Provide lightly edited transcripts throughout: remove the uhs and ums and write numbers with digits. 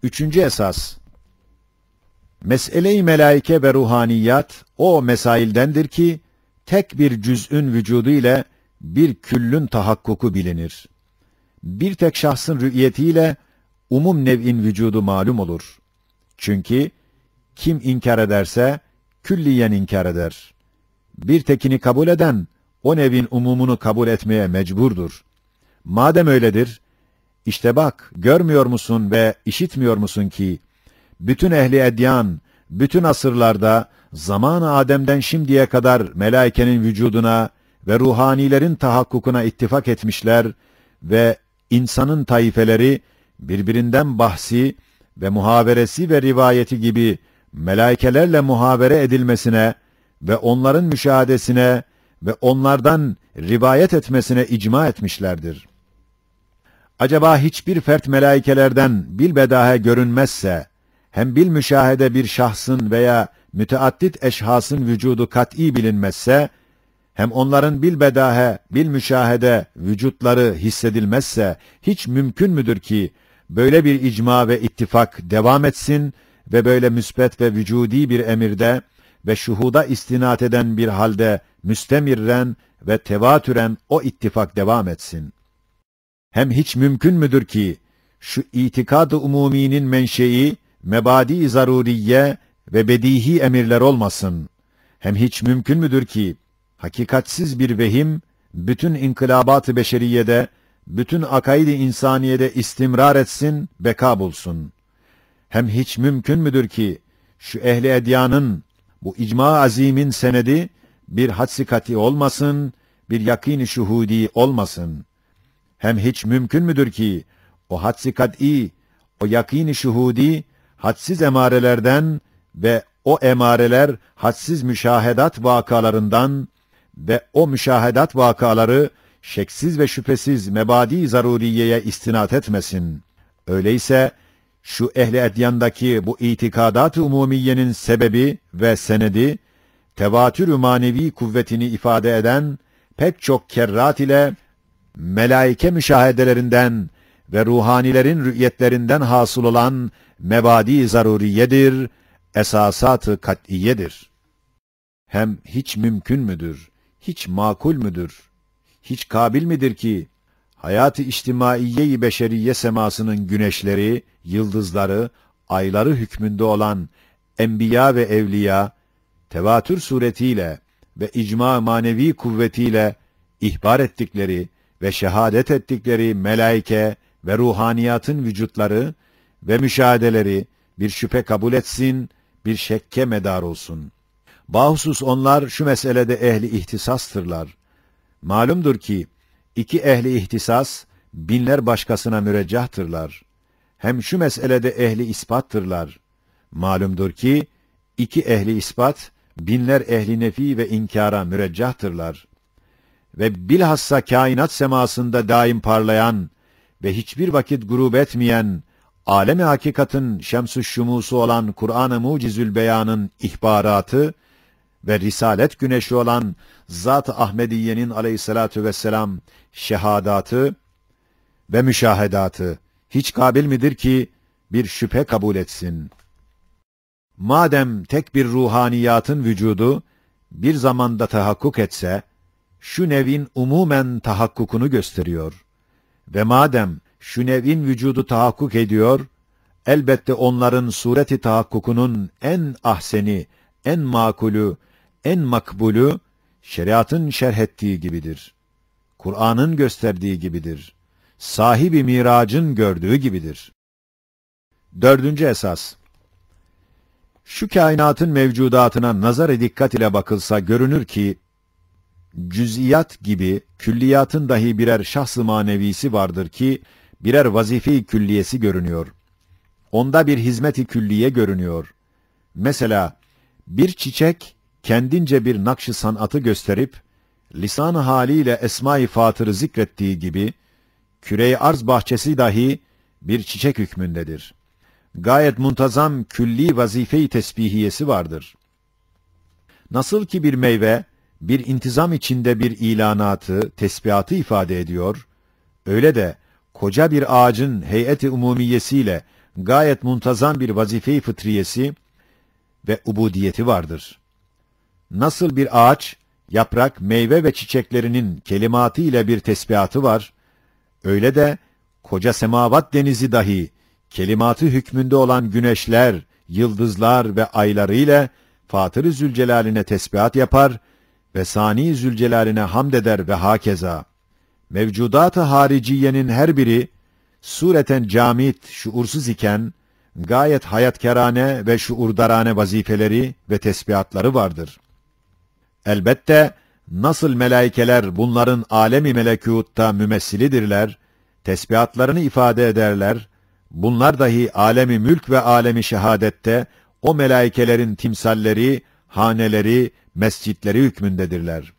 Üçüncü esas, mesele-i melaike ve ruhaniyat o mesaildendir ki, tek bir cüz'ün vücudu ile bir küllün tahakkuku bilinir. Bir tek şahsın rü'yetiyle umum nev'in vücudu malum olur. Çünkü kim inkar ederse külliyen inkar eder. Bir tekini kabul eden o nev'in umumunu kabul etmeye mecburdur. Madem öyledir, işte bak, görmüyor musun ve işitmiyor musun ki bütün ehli edyan, bütün asırlarda zaman-ı Adem'den şimdiye kadar melaikenin vücuduna ve ruhanilerin tahakkukuna ittifak etmişler ve insanın taifeleri birbirinden bahsi ve muhaberesi ve rivayeti gibi melaikelerle muhabere edilmesine ve onların müşahadesine ve onlardan rivayet etmesine icma etmişlerdir. Acaba hiçbir fert melaikelerden bilbedahe görünmezse, hem bil müşahede bir şahsın veya müteaddit eşhasın vücudu kat'î bilinmezse, hem onların bilbedahe, bil müşahede vücutları hissedilmezse, hiç mümkün müdür ki, böyle bir icma ve ittifak devam etsin ve böyle müsbet ve vücudi bir emirde ve şuhuda istinat eden bir halde müstemirren ve tevatüren o ittifak devam etsin? Hem hiç mümkün müdür ki, şu itikad-ı umuminin menşei, mebadi-i zaruriye ve bedihi emirler olmasın? Hem hiç mümkün müdür ki, hakikatsiz bir vehim, bütün inkılabat-ı beşeriyede, bütün akaid-i insaniyede istimrar etsin, beka bulsun? Hem hiç mümkün müdür ki, şu ehli edyanın, bu icma azimin senedi, bir hadsi kati olmasın, bir yakîn-i şuhudi olmasın? Hem hiç mümkün müdür ki, o hadsi kat'î, o yakîn-i şuhudi, hadsiz emarelerden ve o emareler hadsiz müşahedat vakalarından ve o müşahedat vakaları şeksiz ve şüphesiz mebadi zaruriyeye istinat etmesin? Öyleyse şu ehli edyandaki bu itikadat-ı umumiyenin sebebi ve senedi, tevatür-ü manevi kuvvetini ifade eden pek çok kerrat ile melaike müşahedelerinden ve ruhanilerin rü'yetlerinden hasıl olan mebadi zaruriyedir, esasat-ı kat'iyedir. Hem hiç mümkün müdür, hiç makul müdür, hiç kabil midir ki, hayat-ı içtimaiye-i beşeriye semasının güneşleri, yıldızları, ayları hükmünde olan enbiya ve evliya, tevatür suretiyle ve icma manevi kuvvetiyle ihbar ettikleri ve şehadet ettikleri melaike ve ruhaniyatın vücutları ve müşahedeleri bir şüphe kabul etsin, bir şekke medar olsun. Bahusus onlar şu meselede ehli ihtisastırlar. Malumdur ki, iki ehli ihtisas, binler başkasına müreccahtırlar. Hem şu meselede ehli ispattırlar. Malumdur ki, iki ehli ispat, binler ehli nefi ve inkara müreccahtırlar. Ve bilhassa kainat semasında daim parlayan ve hiçbir vakit gurub etmeyen, alem-i hakikatın şems-ü şumusu olan Kur'an-ı Mucizül Beyan'ın ihbaratı ve risalet güneşi olan Zat-ı Ahmediye'nin aleyhissalatu vesselam şehadatı ve müşahedatı hiç kabil midir ki bir şüphe kabul etsin? Madem tek bir ruhaniyatın vücudu bir zamanda tahakkuk etse, şu nev'in umumen tahakkukunu gösteriyor. Ve madem şu nev'in vücudu tahakkuk ediyor, elbette onların sureti tahakkukunun en ahseni, en makulü, en makbulü, şeriatın şerh ettiği gibidir. Kur'an'ın gösterdiği gibidir. Sahibi miracın gördüğü gibidir. Dördüncü esas. Şu kainatın mevcudatına nazar-ı dikkat ile bakılsa görünür ki, cüz'iyat gibi külliyatın dahi birer şahs-ı manevisi vardır ki, birer vazife-i külliyesi görünüyor. Onda bir hizmet-i külliye görünüyor. Mesela, bir çiçek, kendince bir nakş-ı sanatı gösterip, lisan-ı haliyle Esma-i Fatır'ı zikrettiği gibi, küre-i arz bahçesi dahi bir çiçek hükmündedir. Gayet muntazam külli vazife-i tesbihiyesi vardır. Nasıl ki bir meyve, bir intizam içinde bir ilanatı, tesbihatı ifade ediyor, öyle de koca bir ağacın heyet-i umumiyesiyle gayet muntazam bir vazife-i fıtriyesi ve ubudiyeti vardır. Nasıl bir ağaç, yaprak, meyve ve çiçeklerinin kelimatı ile bir tesbihatı var, öyle de koca semavat denizi dahi kelimatı hükmünde olan güneşler, yıldızlar ve ayları ile Fatır-ı Zülcelal'ine tesbihat yapar ve Sani Zülcelal'ine hamd eder ve hakeza. Mevcudat-ı hariciyenin her biri sureten camit, şuursuz iken gayet hayatkârane ve şuurdarane vazifeleri ve tesbihatları vardır. Elbette nasıl melaikeler bunların alemi melekûtta mümessilidirler, tesbihatlarını ifade ederler, bunlar dahi alemi mülk ve alemi şehadette o melaikelerin timsalleri, haneleri, mescitleri hükmündedirler.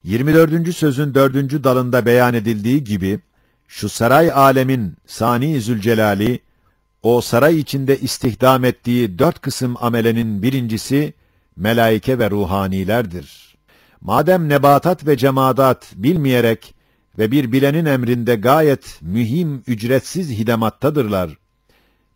24. sözün 4. dalında beyan edildiği gibi, şu saray alemin Sani Zülcelali, o saray içinde istihdam ettiği 4 kısım amelenin birincisi, melaike ve ruhanilerdir. Madem nebatat ve cemadat bilmeyerek ve bir bilenin emrinde gayet mühim ücretsiz hidemattadırlar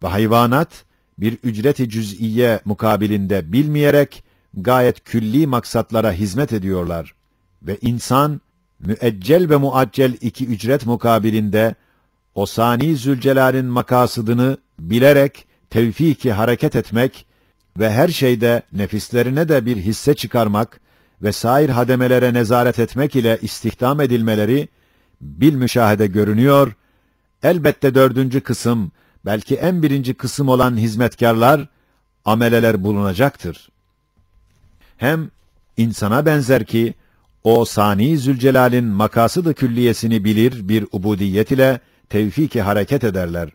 ve hayvanat bir ücret-i cüz'iye mukabilinde bilmeyerek gayet külli maksatlara hizmet ediyorlar ve insan müeccel ve muaccel iki ücret mukabilinde o Sani Zülcelal'in makasıdını bilerek tevfiki hareket etmek ve her şeyde nefislerine de bir hisse çıkarmak ve sair hademelere nezaret etmek ile istihdam edilmeleri bilmüşahede görünüyor. Elbette 4. kısım, belki en birinci kısım olan hizmetkarlar, ameleler bulunacaktır. Hem insana benzer ki, o Sani Zülcelal'in makasıd-ı külliyesini bilir bir ubudiyet ile tevfiki hareket ederler.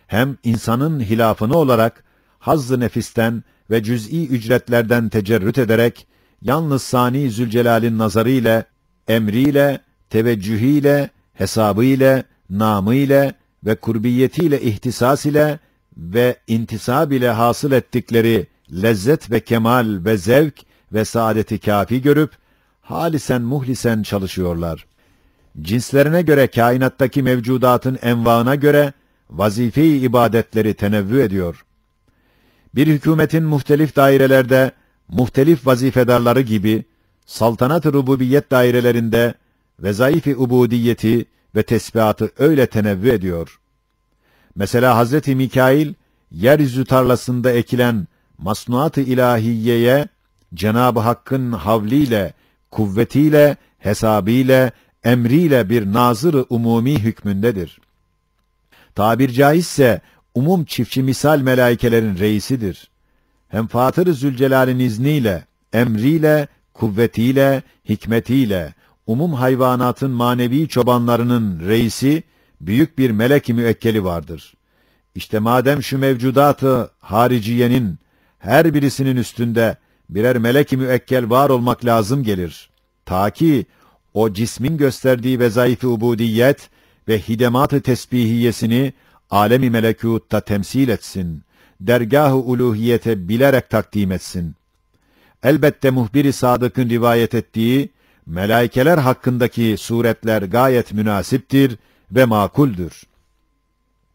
Hem insanın hilafını olarak hazz-ı nefisten ve cüz'i ücretlerden tecerrüt ederek yalnız Sani Zülcelal'in nazarıyla, emriyle, teveccühüyle, hesabıyla, namıyla ve kurbiyetiyle, ihtisas ile ve intisab ile hasıl ettikleri lezzet ve kemal ve zevk ve saadeti kâfi görüp halisen muhlisen çalışıyorlar. Cinslerine göre kainattaki mevcudatın envaına göre vazife-i ibadetleri tenevvü ediyor. Bir hükümetin muhtelif dairelerde muhtelif vazifedarları gibi saltanat-ı rububiyet dairelerinde vezâif-i ubudiyeti ve tesbihatı öyle tenevvü ediyor. Mesela Hazreti Mikail yeryüzü tarlasında ekilen masnuat-ı ilahiyeye Cenab-ı Hakk'ın havliyle, kuvvetiyle, hesabıyla, emriyle bir nazır-ı umumi hükmündedir. Tabir caizse umum çiftçi misal melaikelerin reisidir. Hem Fatır-ı Zülcelal'in izniyle, emriyle, kuvvetiyle, hikmetiyle, umum hayvanatın manevi çobanlarının reisi, büyük bir melek-i müekkeli vardır. İşte madem şu mevcudatı hariciyenin her birisinin üstünde birer melek-i müekkel var olmak lazım gelir. Ta ki o cismin gösterdiği vezâif-i ubudiyet ve hidemat-ı tesbihiyesini alemi melekûtta temsil etsin, dergâh-ı uluhiyete bilerek takdim etsin. Elbette muhbir-i sadıkın rivayet ettiği melaikeler hakkındaki suretler gayet münasiptir ve makuldür.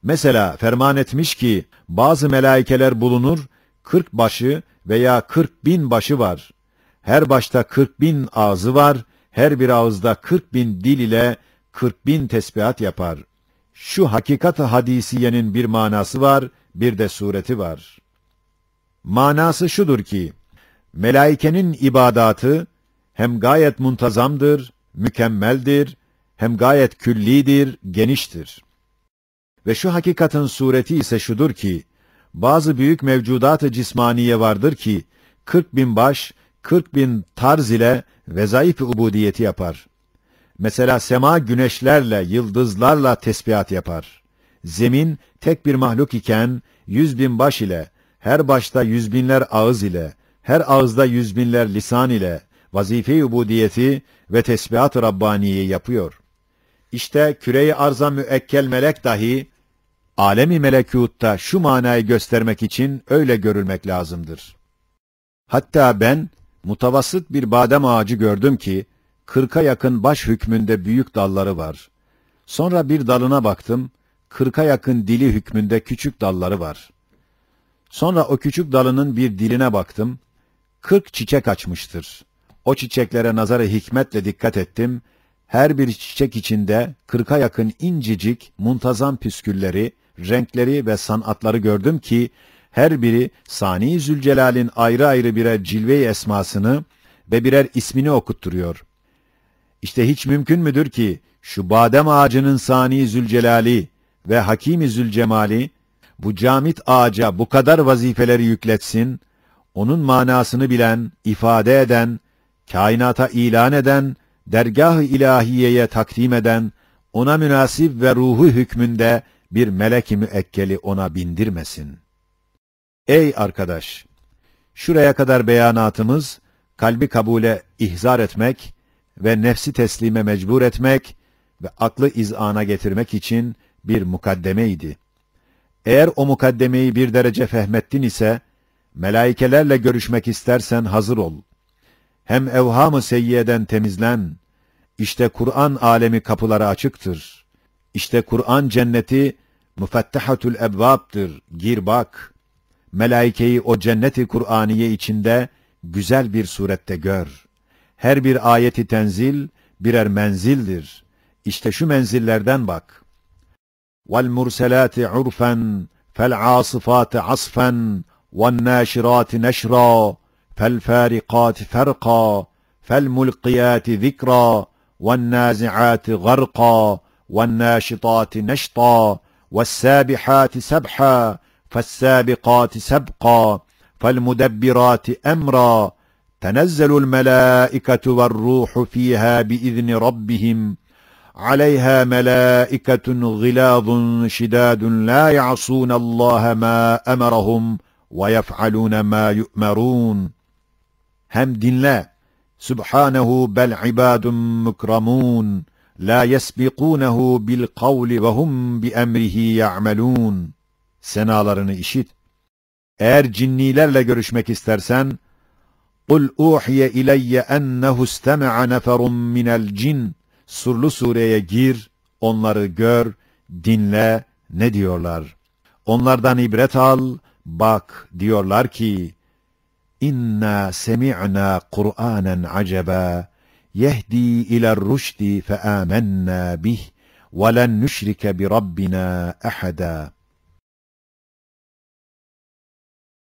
Mesela ferman etmiş ki bazı melaikeler bulunur, 40 başı veya 40.000 başı var. Her başta 40.000 ağzı var, her bir ağızda 40.000 dil ile 40.000 tesbihat yapar. Şu hakikat-ı hadisiyenin bir manası var, bir de sureti var. Manası şudur ki, melaikenin ibadatı hem gayet muntazamdır, mükemmeldir, hem gayet küllidir, geniştir. Ve şu hakikatin sureti ise şudur ki, bazı büyük mevcudat-ı cismaniye vardır ki, 40.000 baş, 40.000 tarz ile vezâif-i ubudiyeti yapar. Mesela sema güneşlerle, yıldızlarla tesbihat yapar. Zemin tek bir mahluk iken 100.000 baş ile, her başta 100.000'ler ağız ile, her ağızda 100.000'ler lisan ile vazife-i ubudiyeti ve tesbihat-ı Rabbaniye'yi yapıyor. İşte küre-i arza müekkel melek dahi alemi melekûtta şu manayı göstermek için öyle görülmek lazımdır. Hatta ben mutavassıt bir badem ağacı gördüm ki 40'a yakın baş hükmünde büyük dalları var. Sonra bir dalına baktım, 40'a yakın dili hükmünde küçük dalları var. Sonra o küçük dalının bir diline baktım. 40 çiçek açmıştır. O çiçeklere nazarı hikmetle dikkat ettim. Her bir çiçek içinde 40'a yakın incecik, muntazam püskülleri, renkleri ve sanatları gördüm ki, her biri Sani Zülcelal'in ayrı ayrı birer cilve-i esmasını ve birer ismini okutturuyor. İşte hiç mümkün müdür ki, şu badem ağacının Sani Zülcelali ve Hakim-i Zülcemali, bu camit ağaca bu kadar vazifeleri yükletsin, onun manasını bilen, ifade eden, kainata ilan eden, dergâh-ı ilahiyeye takdim eden, ona münasip ve ruhu hükmünde bir melek-i müekkeli ona bindirmesin. Ey arkadaş! Şuraya kadar beyanatımız, kalbi kabule ihzar etmek ve nefsi teslime mecbur etmek ve aklı izana getirmek için bir mukaddemeydi. Eğer o mukaddemeyi bir derece fehmettin ise, melaikelerle görüşmek istersen hazır ol. Hem evham-ı seyyiyeden temizlen. İşte Kur'an alemi kapıları açıktır. İşte Kur'an cenneti müfettehatul ebvab'dır. Gir bak. Melaikeyi o cenneti Kur'aniye içinde güzel bir surette gör. Her bir ayeti tenzil birer menzildir. İşte şu menzillerden bak. وَالْمُرْسَلَاتِ عُرْفًا فَالْعَاصِفَاتِ عَصْفًا وَالنَّاشِرَاتِ نَشْرًا فَالْفَارِقَاتِ فَرْقًا فَالْمُلْقِيَاتِ ذِكْرًا وَالنَّازِعَاتِ غَرْقًا وَالنَّاشِطَاتِ نَشْطًا وَالسَّابِحَاتِ سَبْحًا فَالسَّابِقَاتِ سَبْقًا فَالْمُدَبِّرَاتِ أَمْرًا تَنَزَّلُ الْمَلَائِكَةُ وَالرُّوحُ فِيهَا بِإِذْنِ رَبِّهِمْ عَلَيْهَا مَلَائِكَةٌ غِلَاظٌ شِدَادٌ لَا يَعْصُونَ اللّٰهَ مَا أَمَرَهُمْ وَيَفْعَلُونَ مَا يُؤْمَرُونَ. Hem dinle. Subhanehu bel ibadun mukramun. La yesbikunehu bil kavli ve hum bi emrihi ya'melun. Senalarını işit. Eğer cinnilerle görüşmek istersen, قُلْ اُوحِيَ اِلَيَّ اَنَّهُ اسْتَمَعَ نَفَرٌ مِنَ الْجِنِّ. Surlu sureye gir, onları gör, dinle, ne diyorlar? Onlardan ibret al, bak, diyorlar ki, İnna semi'na Kur'anen acaba, yehdi iler rüşdi fe âmennâ bih, ve len nüşrike bi Rabbina ahada.